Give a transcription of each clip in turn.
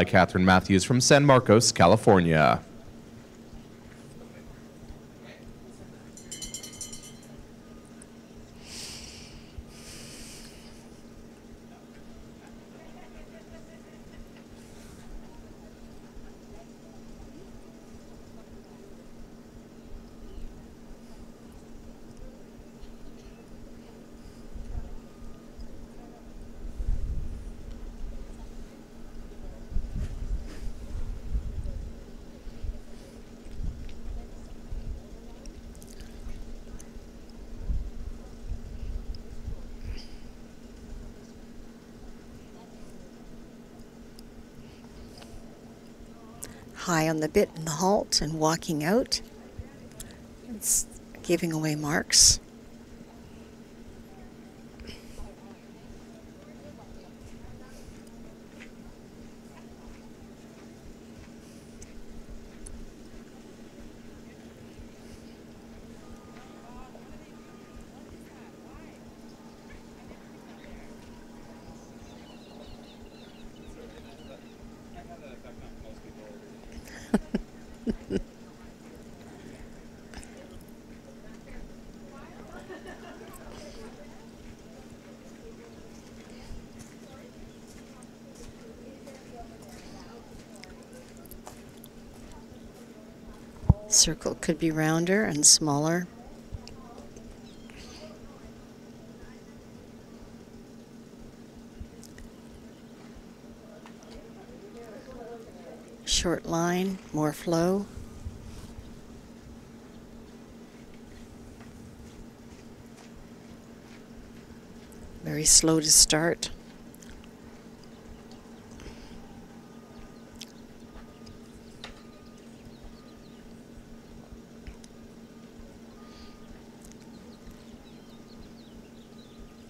Catherine Matthews from San Marcos, California. High on the bit in the halt and walking out. It's giving away marks. Circle could be rounder and smaller. Short line, more flow. Very slow to start.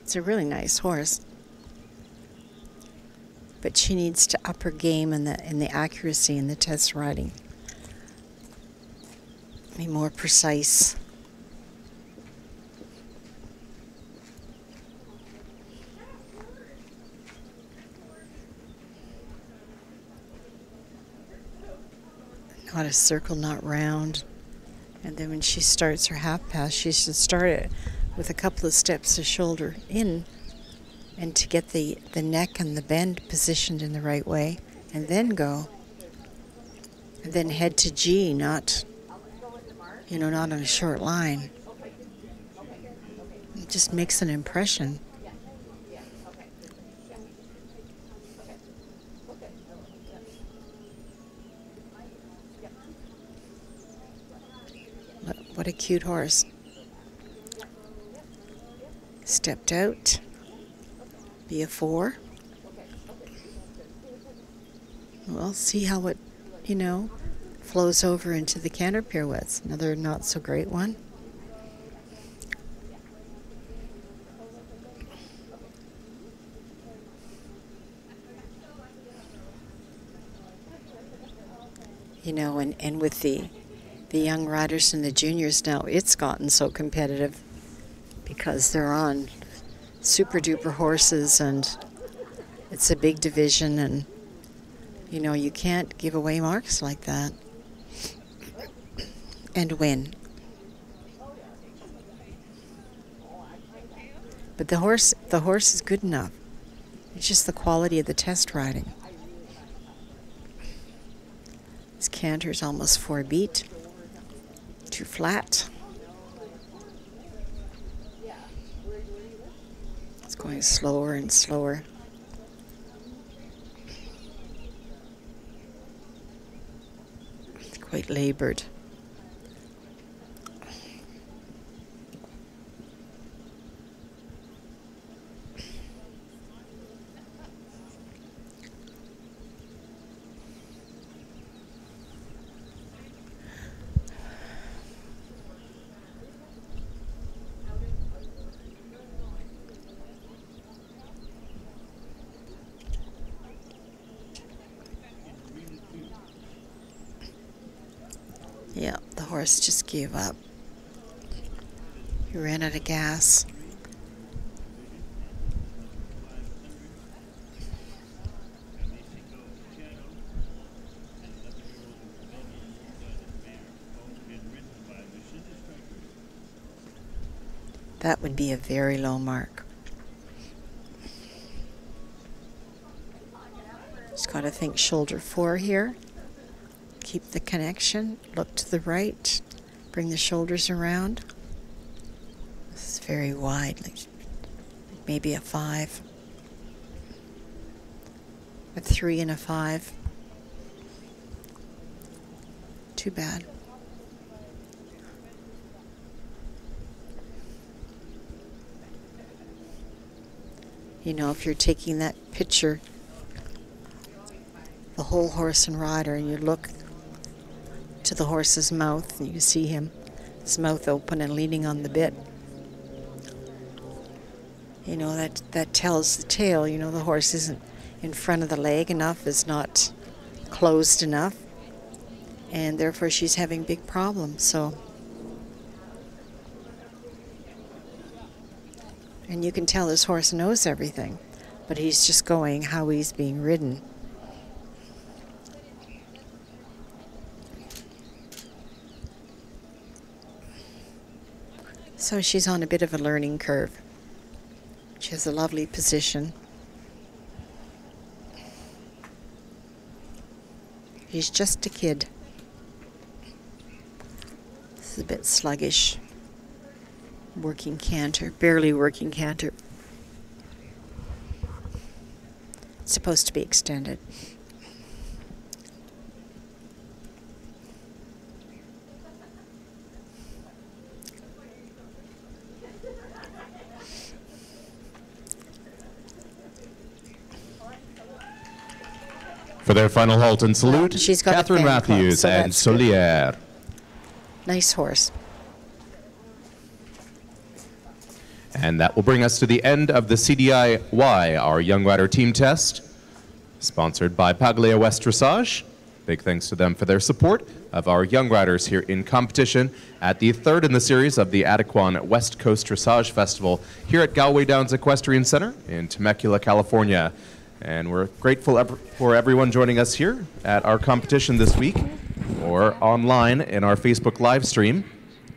It's a really nice horse, but she needs to up her game in the accuracy in the test riding. Be more precise. Not a circle, not round. And then when she starts her half pass, she should start it with a couple of steps of shoulder in, and to get the neck and the bend positioned in the right way, and then go. And then head to G, not on a short line. It just makes an impression. What a cute horse. Stepped out, be a 4. We'll see how it, flows over into the canter pirouettes. Another not so great one. And with the young riders and the juniors now, it's gotten so competitive, because they're on super duper horses and it's a big division, and you can't give away marks like that and win. But the horse is good enough. It's just the quality of the test riding. This canter's almost 4 beat, too flat. Going slower and slower. It's quite labored. Yeah, the horse just gave up. He ran out of gas. That would be a very low mark. Just got to think shoulder 4 here. Keep the connection. Look to the right. Bring the shoulders around. This is very wide. Like maybe a 5. A 3 and a 5. Too bad. You know, if you're taking that picture, the whole horse and rider, and you look to the horse's mouth, and you see him, his mouth open and leaning on the bit. You know, that tells the tale. You know, the horse isn't in front of the leg enough, is not closed enough, and therefore she's having big problems. So, and you can tell this horse knows everything, but he's just going how he's being ridden. So she's on a bit of a learning curve. She has a lovely position. He's just a kid. This is a bit sluggish. Working canter, barely working canter. It's supposed to be extended. For their final halt and salute, She's got Catherine a fan club, Matthews so and that's good. Solier. Nice horse. And that will bring us to the end of the CDI, our Young Rider Team Test, sponsored by Paglia West Dressage. Big thanks to them for their support of our young riders here in competition at the 3rd in the series of the Adequan West Coast Dressage Festival here at Galway Downs Equestrian Center in Temecula, California. And we're grateful for everyone joining us here at our competition this week or online in our Facebook live stream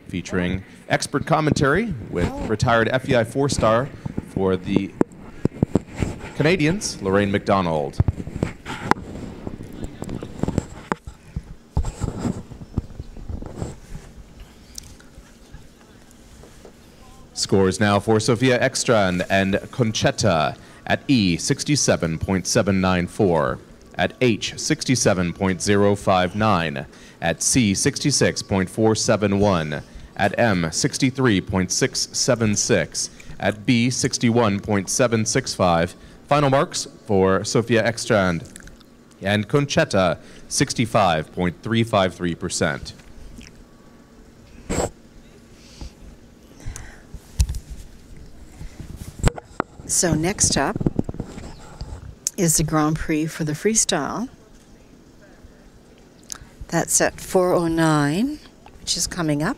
featuring expert commentary with retired FEI 4-star for the Canadians, Lorraine McDonald. Scores now for Sofia Ekstrand and Conchetta at E 67.794, at H 67.059, at C 66.471, at M 63.676, at B 61.765. Final marks for Sofia Ekstrand and Conchetta 65.353%. So next up is the Grand Prix for the freestyle. That's at 4:09, which is coming up.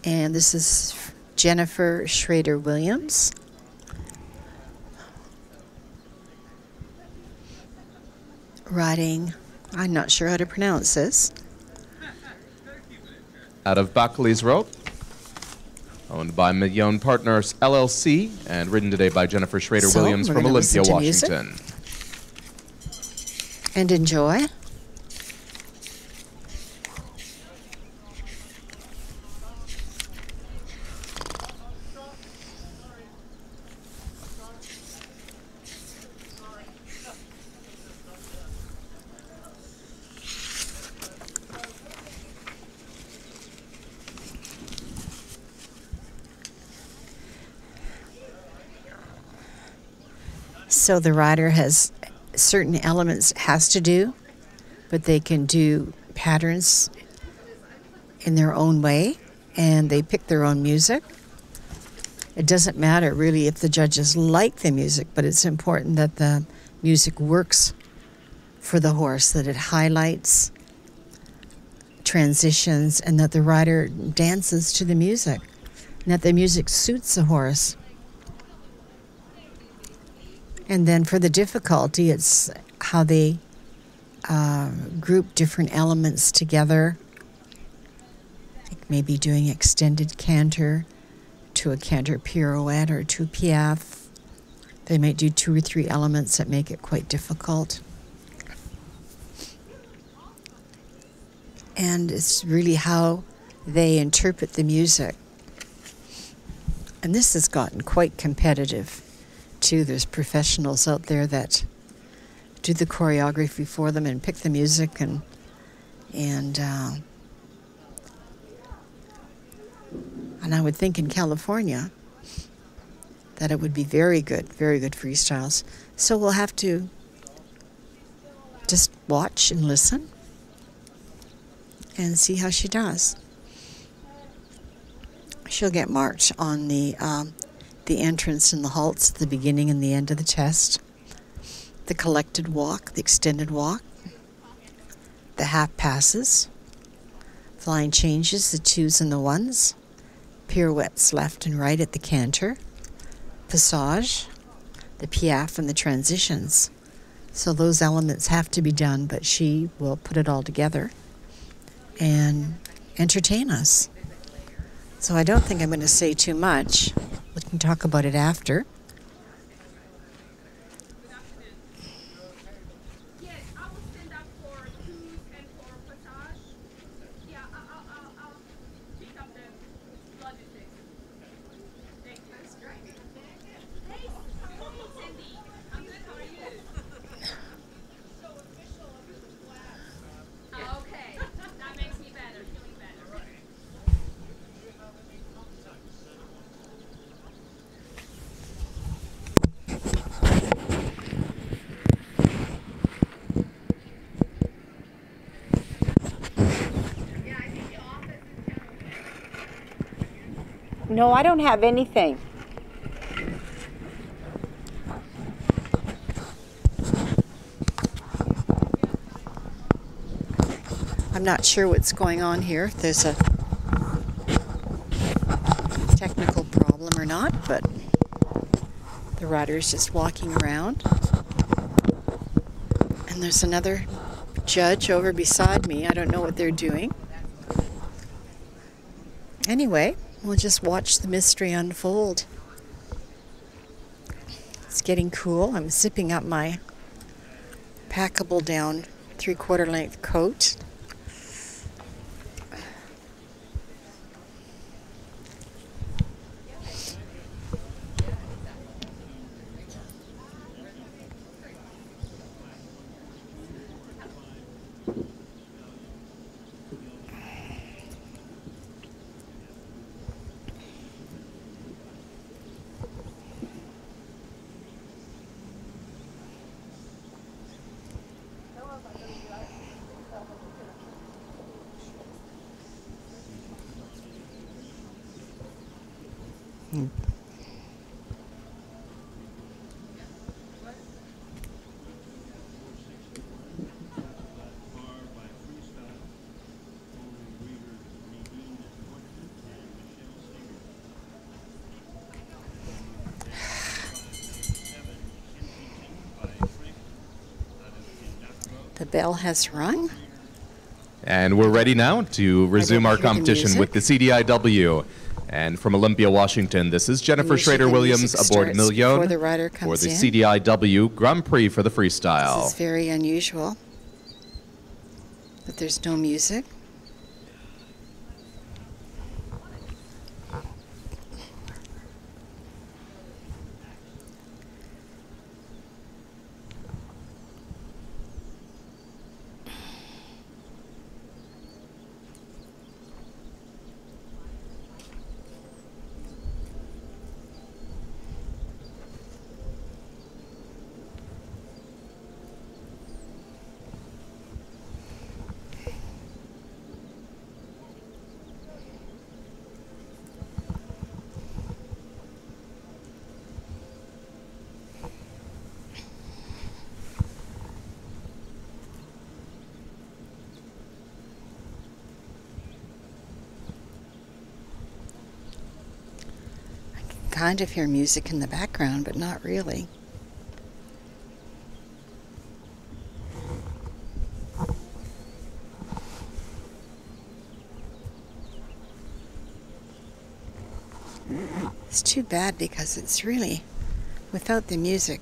And this is Jennifer Schrader-Williams. Riding, I'm not sure how to pronounce this. Out of Buckley's Rope, owned by Million Partners LLC, and ridden today by Jennifer Schrader-Williams from Olympia, Washington. And enjoy. So the rider has certain elements has to do, but they can do patterns in their own way, and they pick their own music. It doesn't matter really if the judges like the music, but it's important that the music works for the horse, that it highlights transitions, and that the rider dances to the music, and that the music suits the horse. And then for the difficulty, it's how they group different elements together. Like maybe doing extended canter to a canter pirouette or to piaffe. They might do 2 or 3 elements that make it quite difficult. And it's really how they interpret the music. And this has gotten quite competitive, too. There's professionals out there that do the choreography for them and pick the music and I would think in California that it would be very good freestyles. So we'll have to just watch and listen and see how she does. She'll get marked on the entrance and the halts at the beginning and the end of the test, the collected walk, the extended walk, the half passes, flying changes, the 2s and the 1s, pirouettes left and right at the canter, passage, the piaffe, and the transitions. So those elements have to be done, but she will put it all together and entertain us. So I don't think I'm going to say too much. We can talk about it after. No, I don't have anything. I'm not sure what's going on here, if there's a technical problem or not, but the rider's just walking around. And there's another judge over beside me. I don't know what they're doing. Anyway, we'll just watch the mystery unfold. It's getting cool. I'm zipping up my packable down 3/4 length coat. The bell has rung. And we're ready now to resume our competition with the CDIW. And from Olympia, Washington, this is Jennifer Schrader-Williams aboard Million for the CDIW Grand Prix for the freestyle. This is very unusual, but there's no music. Kind of hear music in the background, but not really. It's too bad because it's really, without the music,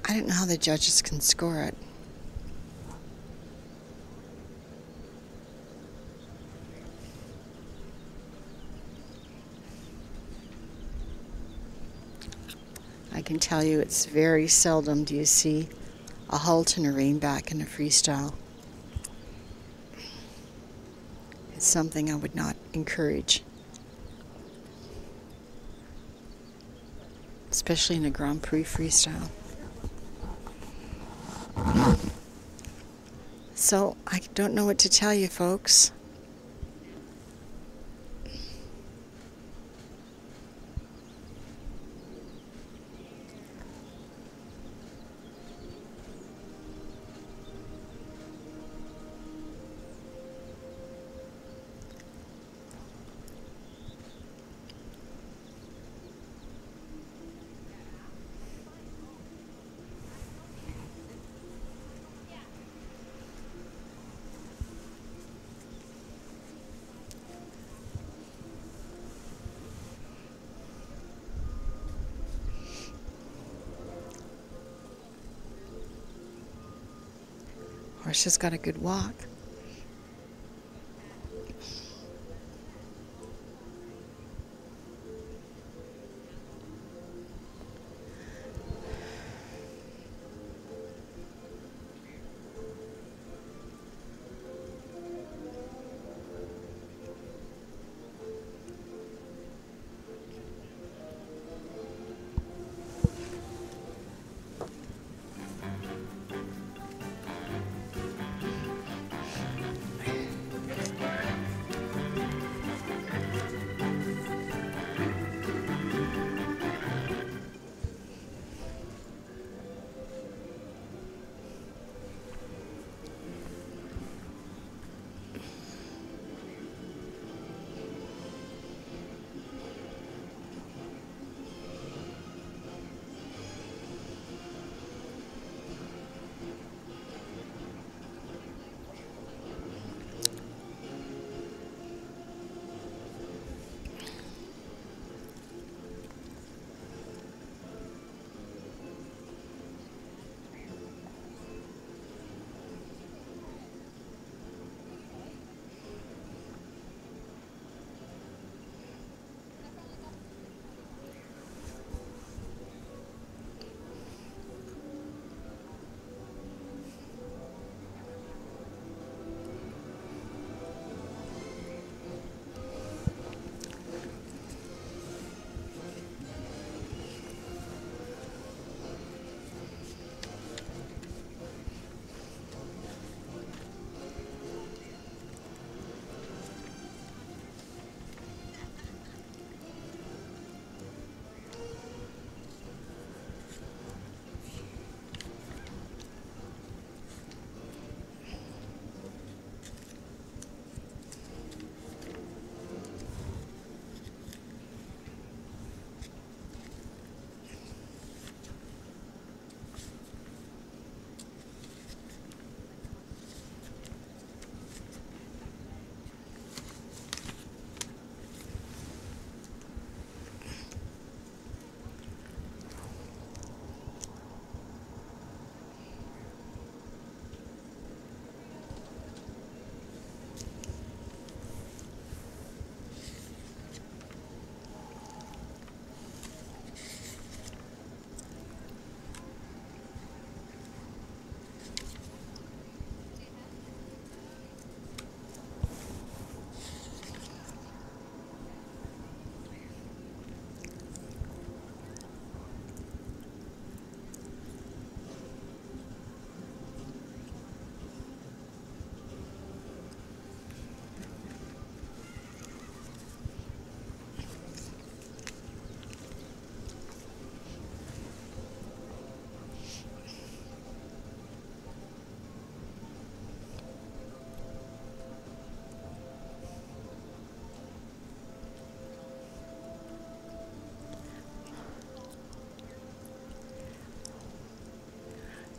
I don't know how the judges can score it. I can tell you it's very seldom do you see a halt and a rein back in a freestyle. It's something I would not encourage, especially in a Grand Prix freestyle. So I don't know what to tell you, folks. Horse has got a good walk.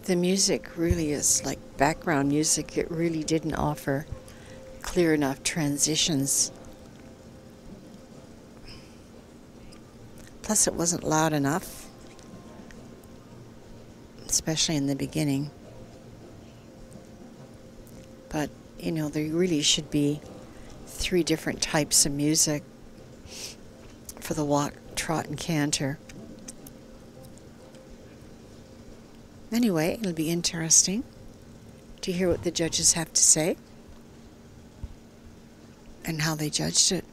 The music really is like background music. It really didn't offer clear enough transitions. Plus, it wasn't loud enough, especially in the beginning. But, you know, there really should be 3 different types of music for the walk, trot, and canter. Anyway, it'll be interesting to hear what the judges have to say and how they judged it.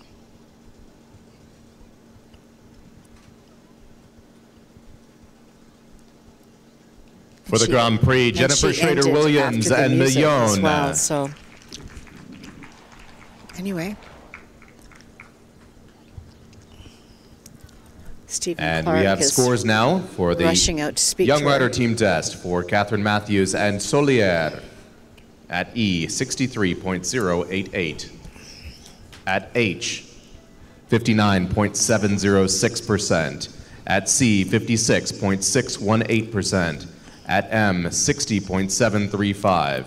For the Grand Prix, Jennifer Schrader-Williams and Million. Well, so, anyway. Stephen And Clark we have is scores now for the rushing out to speak Young to her. Rider team test for Catherine Matthews and Solier at E, 63.088. At H, 59.706%. At C, 56.618%. At M, 60.735.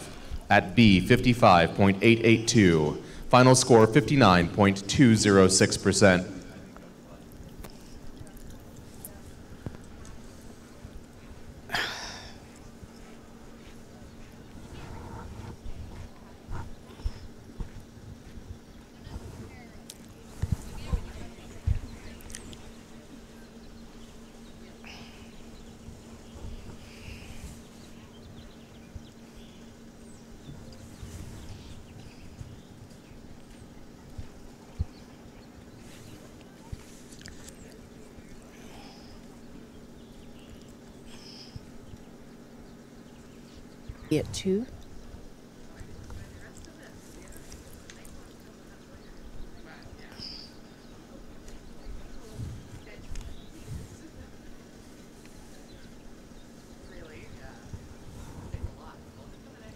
At B, 55.882. Final score, 59.206%. At 2.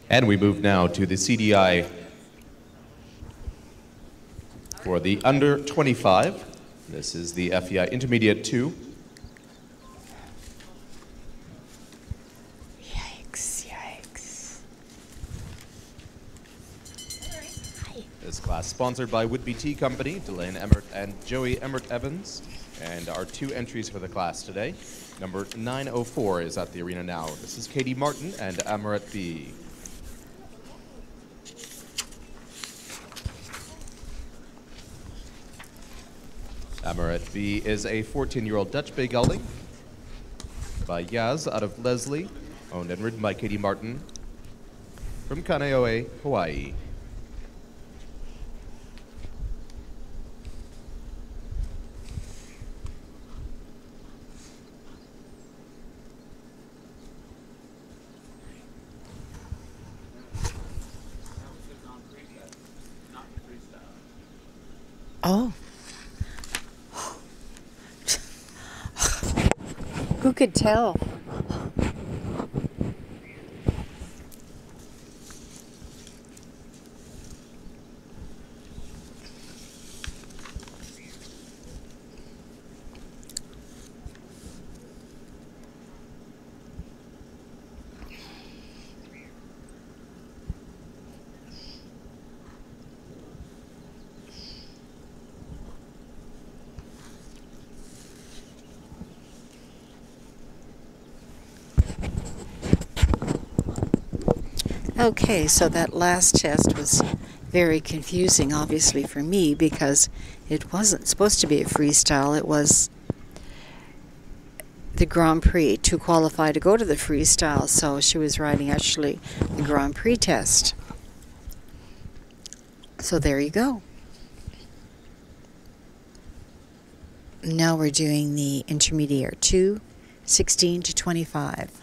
And we move now to the CDI for the under 25. This is the FEI Intermediate 2. This class sponsored by Woodby Tea Company, Delane Emmert and Joey Emmert Evans. And our 2 entries for the class today. Number 904 is at the arena now. This is Katie Martin and Amaret B. Amaret B is a 14-year-old Dutch Bay Gelding by Yaz out of Leslie, owned and ridden by Katie Martin from Kaneohe, Hawaii. Oh. Who could tell? Okay, so that last test was very confusing, obviously, for me, because it wasn't supposed to be a freestyle. It was the Grand Prix to qualify to go to the freestyle, so she was riding actually the Grand Prix test. So there you go. Now we're doing the Intermediate 2, 16 to 25.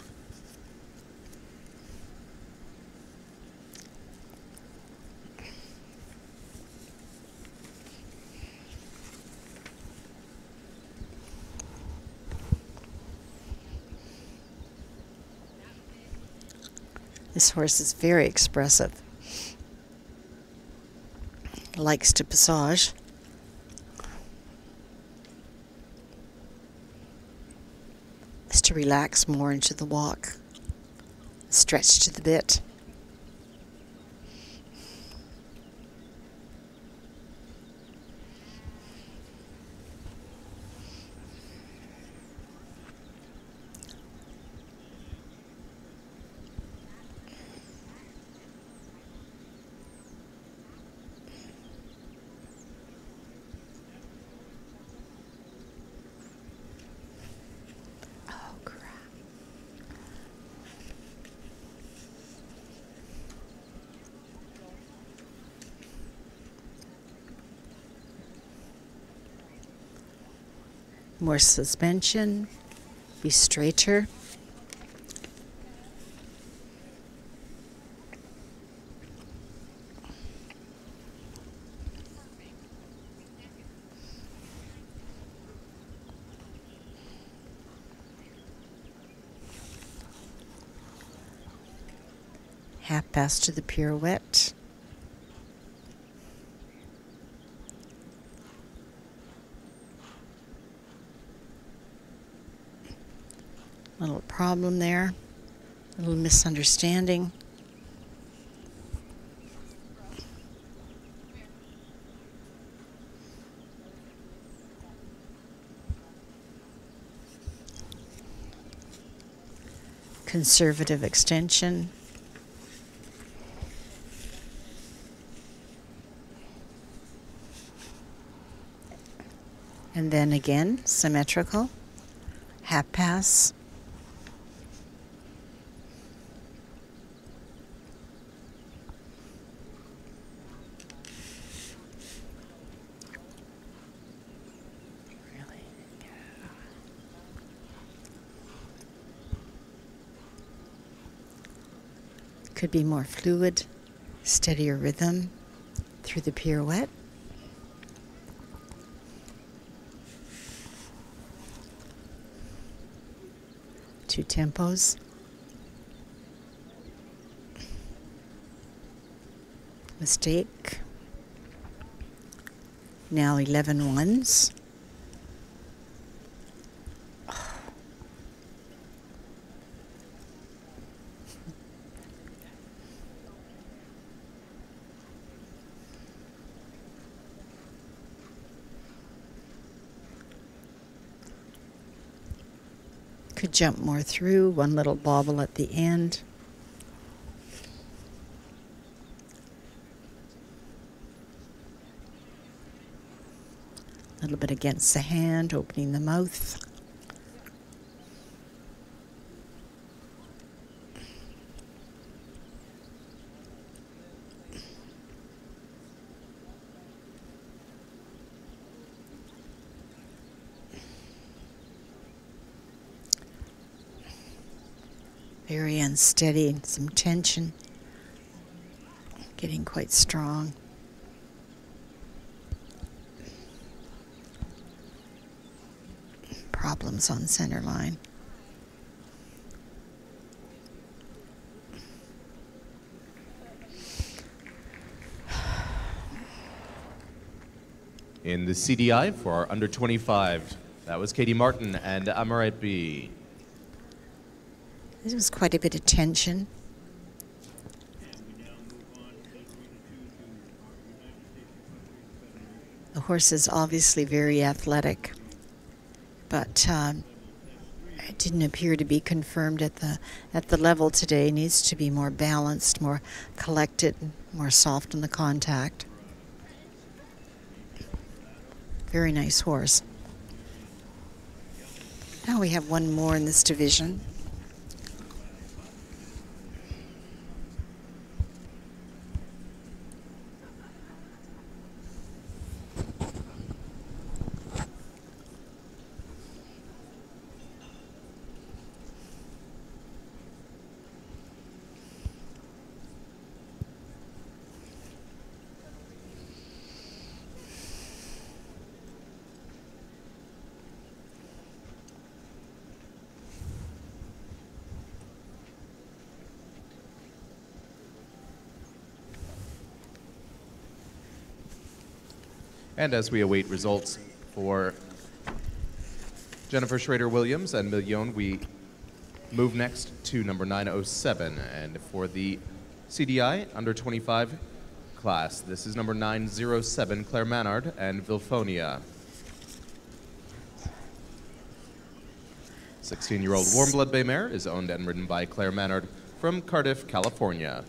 This horse is very expressive. Likes to passage. Is to relax more into the walk. Stretch to the bit. More suspension. Be straighter. Half pass to the pirouette. Little problem there, a little misunderstanding. Conservative extension. And then again, symmetrical, half pass. Could be more fluid, steadier rhythm through the pirouette. Two tempos. Mistake. Now 11 ones. Could jump more through, one little bobble at the end. A little bit against the hand, opening the mouth. Very unsteady, some tension, getting quite strong. Problems on center line. In the CDI for our under 25, that was Katie Martin and Amaret B. There was quite a bit of tension. The horse is obviously very athletic, but it didn't appear to be confirmed at the level today. Needs to be more balanced, more collected, more soft in the contact. Very nice horse. Now we have one more in this division. And as we await results for Jennifer Schrader-Williams and Million, we move next to number 907. And for the CDI under 25 class, this is number 907, Claire Manard and Vilphonia. 16-year-old warm blood bay mare is owned and ridden by Claire Manard from Cardiff, California.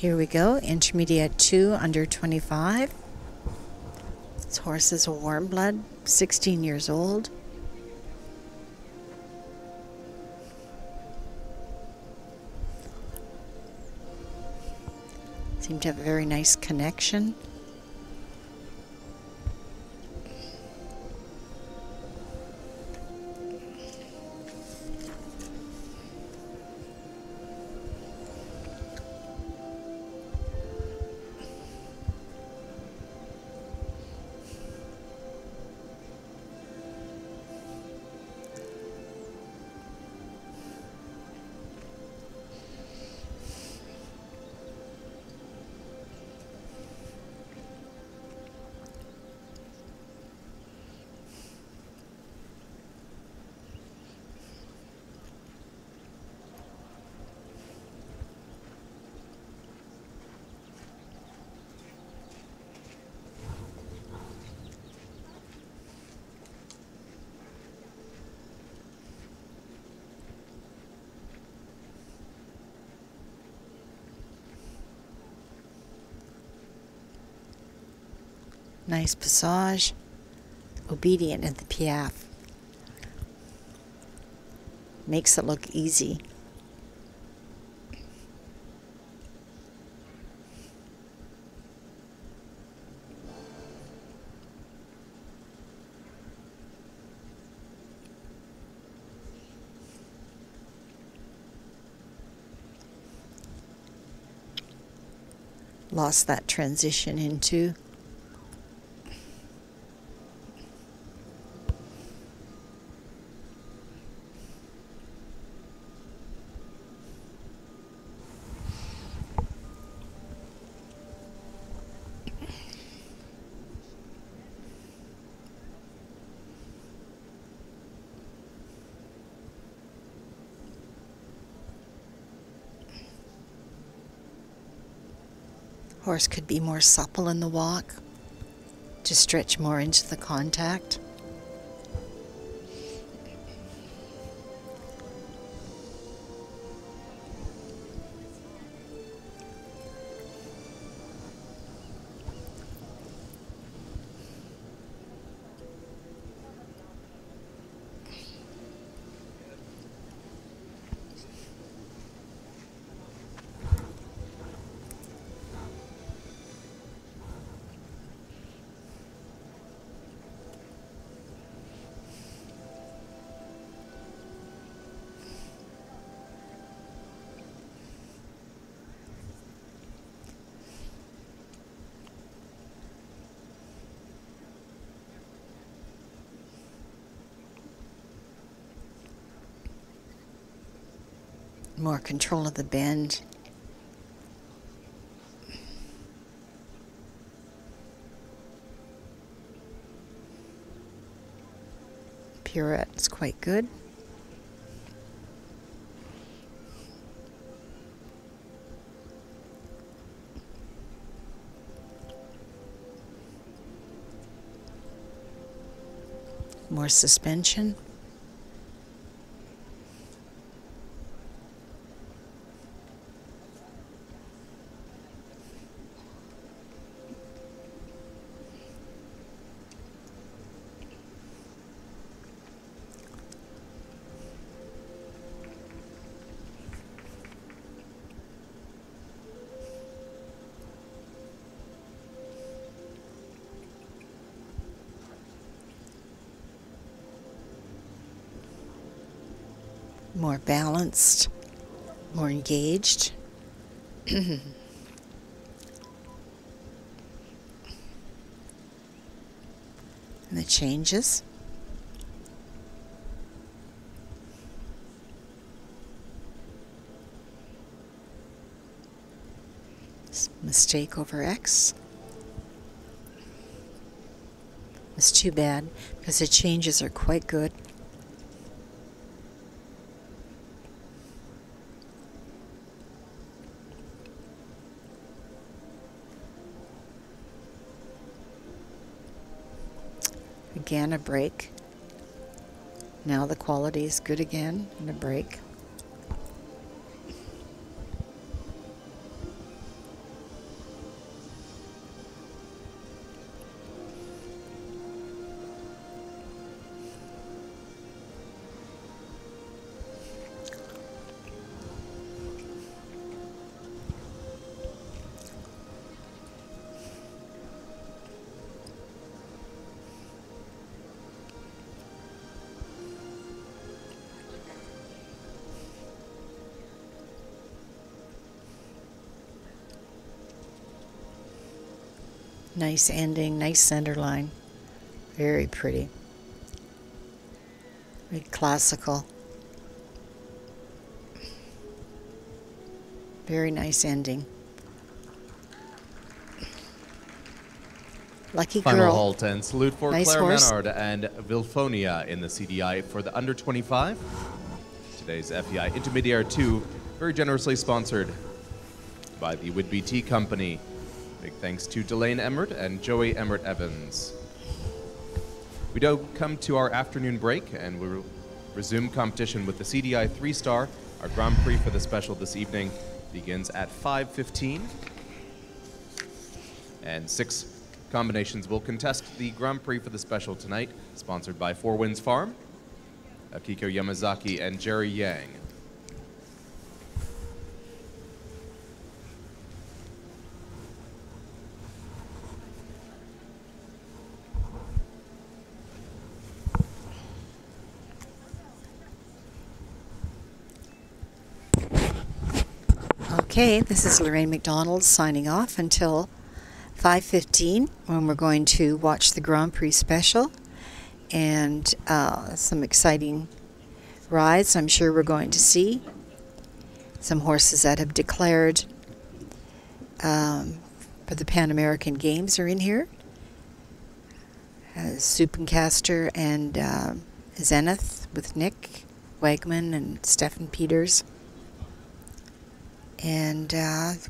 Here we go, intermediate 2, under 25. This horse is a warm blood, 16 years old. Seem to have a very nice connection. Nice passage, obedient in the piaffe. Makes it look easy. Lost that transition into horse could be more supple in the walk to stretch more into the contact. More control of the bend. Pirouette is quite good. More suspension. More balanced, more engaged. And the changes. Mistake over X. It's too bad because the changes are quite good. Again, a break. Now the quality is good again, and a break. Nice ending, nice center line. Very pretty. Very classical. Very nice ending. Lucky girl. Final halt and salute for Nice Claire horse. Menard and Vilfonia in the CDI for the under 25. Today's FEI Intermediate 2, very generously sponsored by the Whidbey Tea Company. Big thanks to Delane Emmert and Joey Emmert Evans. We now come to our afternoon break and we'll resume competition with the CDI 3-star. Our Grand Prix for the special this evening begins at 5:15. And 6 combinations will contest the Grand Prix for the special tonight, sponsored by Four Winds Farm, Akiko Yamazaki, and Jerry Yang. Okay, this is Lorraine McDonald signing off until 5:15 when we're going to watch the Grand Prix special and some exciting rides I'm sure we're going to see. Some horses that have declared for the Pan American Games are in here. Suppencaster and Zenith with Nick Wegman and Stephen Peters. And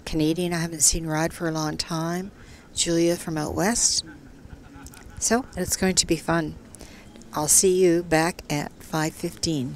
Canadian I haven't seen ride for a long time, Julia from out west. So it's going to be fun. I'll see you back at 5:15.